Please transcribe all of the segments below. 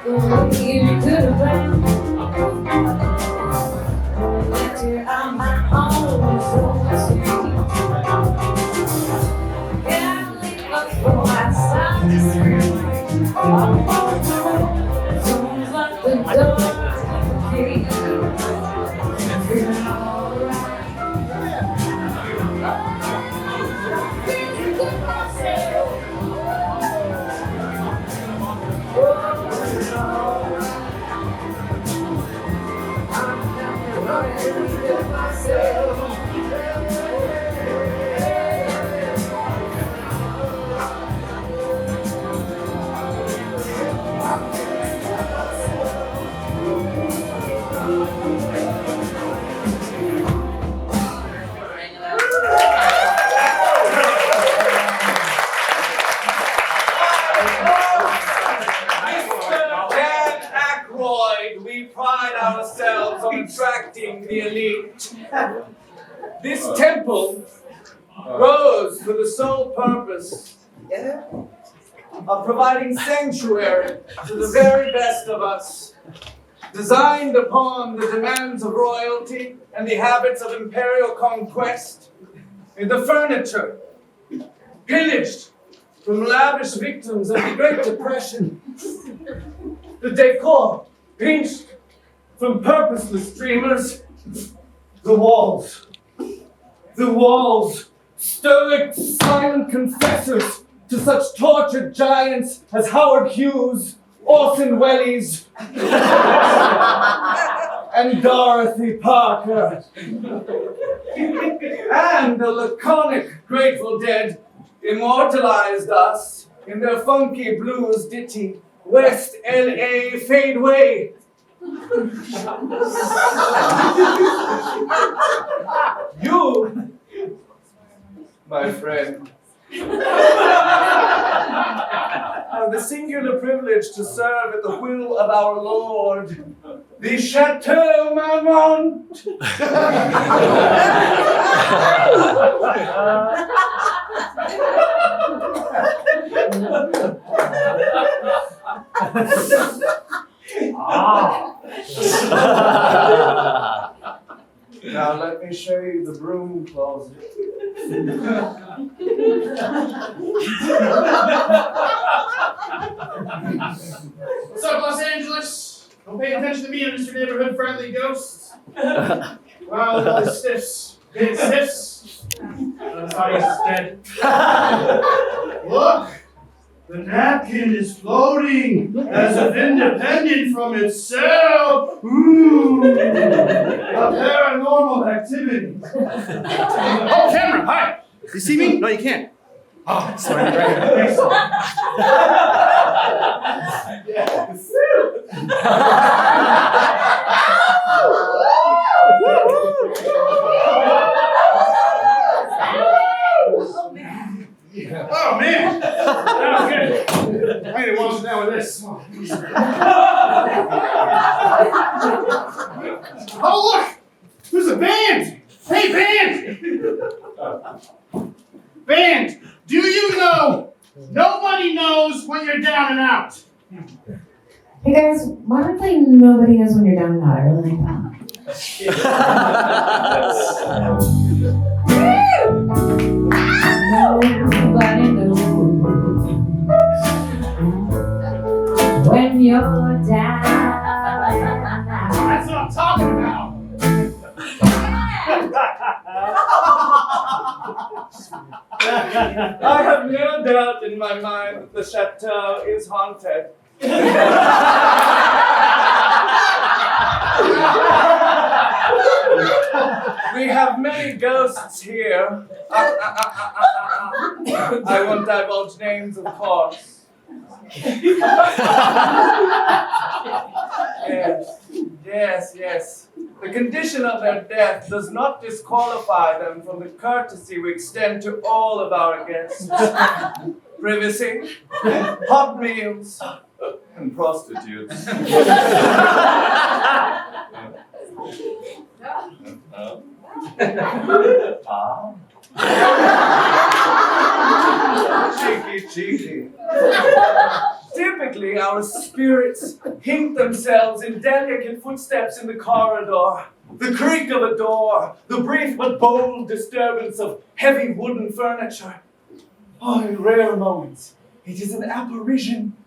You could have been later on my own, so sweet. Can't leave us for outside the street. Someone's locked the door to the key. Feeling alright. Feeling good myself. We pride ourselves on attracting the elite. This temple rose for the sole purpose of providing sanctuary to the very best of us, designed upon the demands of royalty and the habits of imperial conquest. In the furniture, pillaged from lavish victims of the Great Depression. The decor, pinched from purposeless dreamers. The walls, stoic, silent confessors to such tortured giants as Howard Hughes, Orson Welles, and Dorothy Parker. And the laconic Grateful Dead immortalized us in their funky blues ditty, West L.A. Fade Away. You, my friend, have the singular privilege to serve at the will of our Lord, the Chateau Marmont. Now let me show you the broom closet. What's up, Los Angeles? Don't pay attention to me, I'm Mr. Neighborhood-friendly ghost. Wow, look at the stiffs. Big stiffs. That's how he's dead. Look! The napkin is floating as if independent from itself. Ooh! A paranormal activity. Oh, camera, hi! You see me? No, you can't. Oh, sorry, right here. Thanks. Yes. Oh man, that was good. I need to wash it down with this. Oh look, there's a band. Hey band, band. Do you know? Nobody knows when you're down and out. Hey guys, why don't we play Nobody Knows When You're Down and Out? I really like Nobody knows when you're down. That's what I'm talking about. I have no doubt in my mind that the chateau is haunted. We have many ghosts here. I won't divulge names, of course. Yes. The condition of their death does not disqualify them from the courtesy we extend to all of our guests. Privacy, hot meals, and prostitutes. Cheeky. Typical Ironically, our spirits hint themselves in delicate footsteps in the corridor, the creak of a door, the brief but bold disturbance of heavy wooden furniture. Oh, in rare moments, it is an apparition,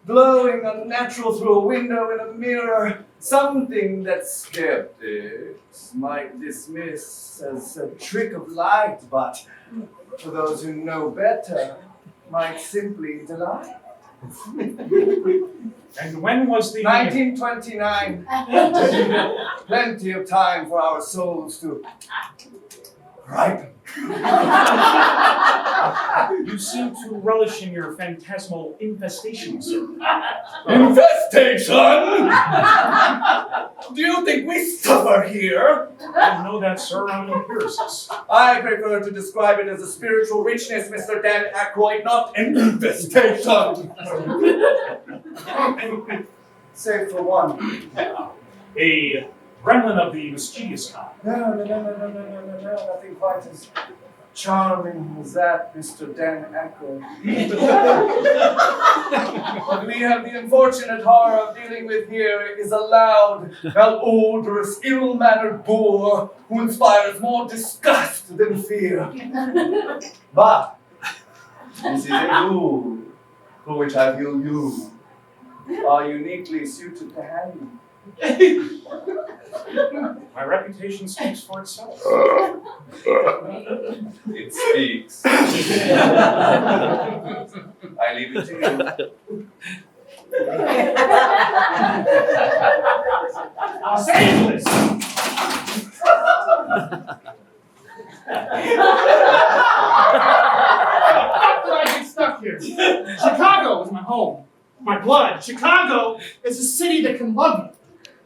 glowing unnatural through a window in a mirror, something that skeptics might dismiss as a trick of light, but for those who know better, might simply delight. And when was the 1929. Plenty of time for our souls to ripen. You seem to relish in your phantasmal infestation, sir. Infestation? Do you think we suffer here? I know that, sir. I'm an empiricist. I prefer to describe it as a spiritual richness, Mr. Dan Aykroyd, not an infestation. Save for one. A gremlin of the mischievous kind. No, nothing quite as charming as that, Mr. Dan Aykroyd. What we have the unfortunate horror of dealing with here is a loud, malodorous, ill-mannered boor who inspires more disgust than fear. But this is a rule for which I feel you are uniquely suited to handle. My reputation speaks for itself. It speaks. I leave it to you. Los Angeles! How did I get stuck here? Chicago is my home, my blood. Chicago is a city that can love you.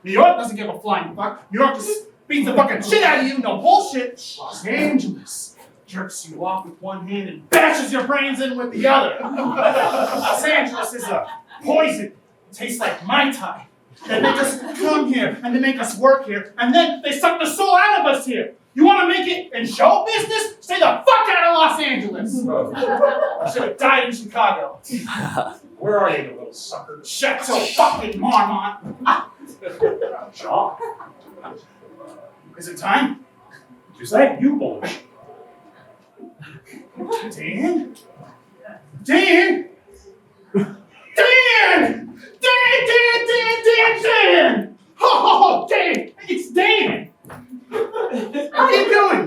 New York doesn't give a flying fuck. New York just beats the fucking shit out of you. No bullshit. Los Angeles jerks you off with one hand and bashes your brains in with the other. Los Angeles is a poison. It tastes like Mai Tai. They make us come here and they make us work here and then they suck the soul out of us here. You want to make it in show business? Stay the fuck out of Los Angeles. I should have died in Chicago. Where are you, you little sucker? Chateau fucking Marmont. John. Is it time? Is that you, Bullish? Dan? Dan? Dan! Dan! Oh, Dan! It's Dan! How you doing?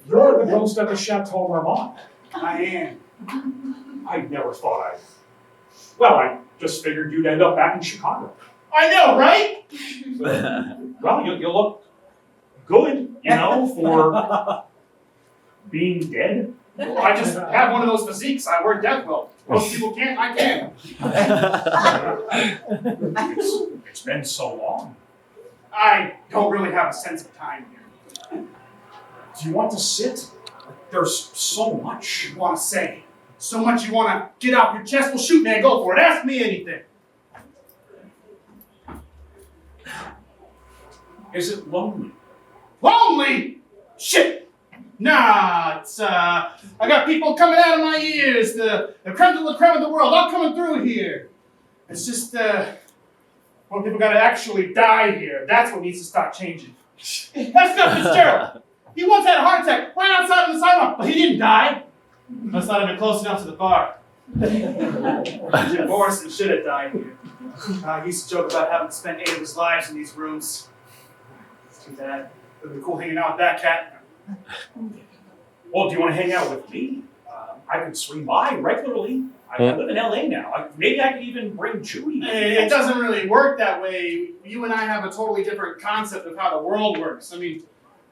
You're the ghost at the Chateau Marmont. I am. I never thought Well, I just figured you'd end up back in Chicago. I know, right? Well, you look good, you know, for being dead. I just have one of those physiques. I work death well. Most people can't, I can. It's been so long. I don't really have a sense of time here. Do you want to sit? There's so much. You want to say? So much you want to get off your chest? Well, shoot, man, go for it. Ask me anything. Is it lonely? Lonely? Shit. Nah, it's, I got people coming out of my ears, the creme de la creme of the world, all coming through here. It's just, well, people gotta actually die here. That's what needs to start changing. That's Scott Fitzgerald. He once had a heart attack right outside of the sidewalk, but he didn't die. Must not have been close enough to the bar. Jim Morrison should have died here. He used to joke about having spent 8 of his lives in these rooms. It's too bad. It would be cool hanging out with that cat. Well, do you want to hang out with me? I could swing by regularly. I live in LA now. Maybe I could even bring Chewie. It doesn't really work that way. You and I have a totally different concept of how the world works. I mean,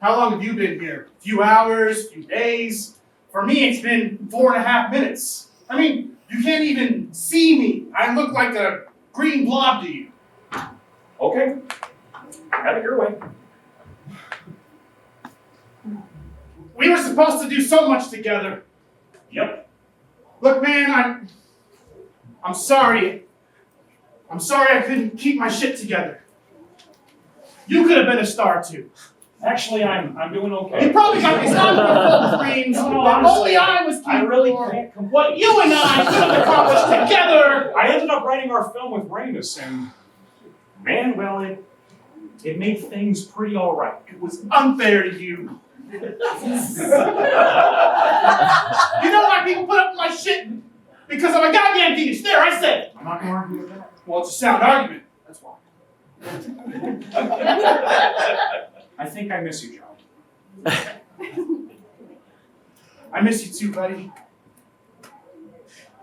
how long have you been here? A few hours, a few days? For me, it's been 4.5 minutes. I mean, you can't even see me. I look like a green blob to you. Okay. Have it your way. We were supposed to do so much together. Yep. Look, man, I'm sorry. I'm sorry I couldn't keep my shit together. You could have been a star too. Actually, I'm doing You okay. probably got these unfulfilled dreams No, that honestly, only I was I keeping really for. can't complain. What you and I could have accomplished together. I ended up writing our film with Reyes, and man, well, it made things pretty all right. It was unfair to you. You know why people put up with my shit? Because I'm a goddamn genius. There, I said it. I'm not going to argue with that. Well, it's a sound argument. That's why. I think I miss you, John. I miss you too, buddy.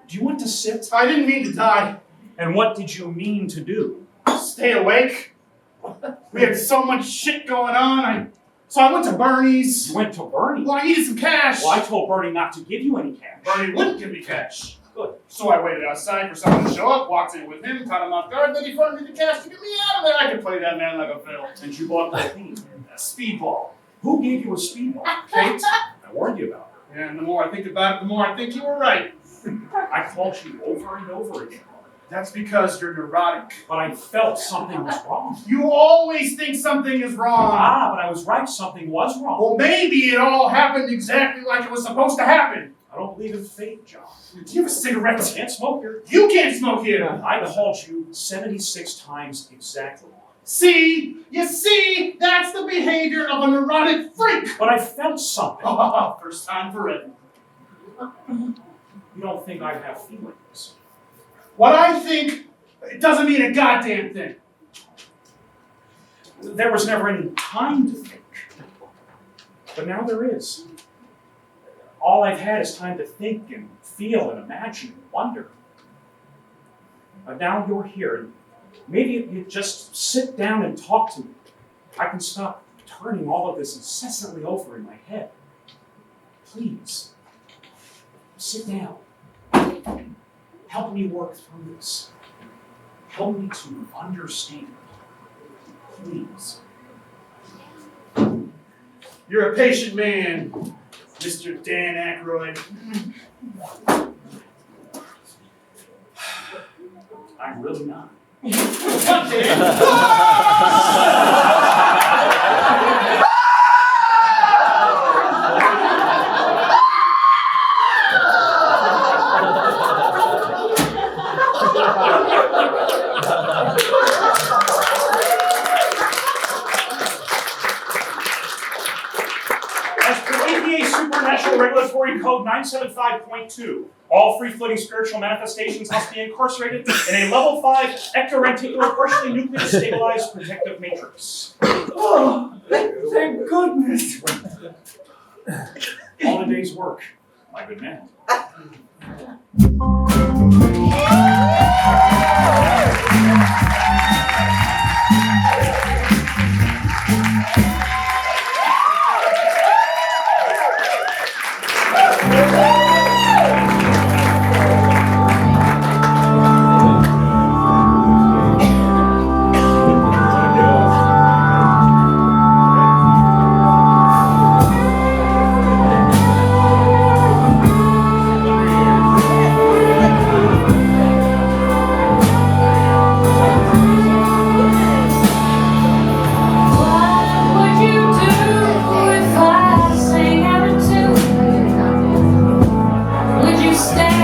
Do you want to sit? I didn't mean to die. And what did you mean to do? Stay awake. We had so much shit going on. So I went to Bernie's. You went to Bernie. Well, I needed some cash. Well, I told Bernie not to give you any cash. Bernie wouldn't give me cash. Good. So I waited outside for someone to show up, walked in with him, caught him off guard, then he fronted me the cash to get me out of there. I could play that man like a fiddle. And you bought cocaine. A speedball. Who gave you a speedball? Kate. I warned you about her. Yeah, and the more I think about it, the more I think you were right. I called you over and over again. That's because you're neurotic. But I felt something was wrong. You always think something is wrong. Ah, but I was right. Something was wrong. Well, maybe it all happened exactly like it was supposed to happen. I don't believe in fate, John. Do you have a cigarette? I can't smoke here. You can't smoke here. I called you 76 times exactly. See? You see? That's the behavior of a neurotic freak. But I felt something. Oh, first time forever. You don't think I have feelings? What I think, it doesn't mean a goddamn thing. There was never any time to think. But now there is. All I've had is time to think and feel and imagine and wonder. But now you're here, and maybe you just sit down and talk to me. I can stop turning all of this incessantly over in my head. Please, sit down. Help me work through this. Help me to understand. Please. You're a patient man, Mr. Dan Aykroyd. I'm really not. What, Dan? As per APA Supernatural Regulatory Code 975.2, all free-floating spiritual manifestations must be incarcerated in a level 5 ectorenticular partially nuclear stabilized protective matrix. Oh, thank goodness. All a day's work, my good man. What would you do if I sang out of tune? Would you stay?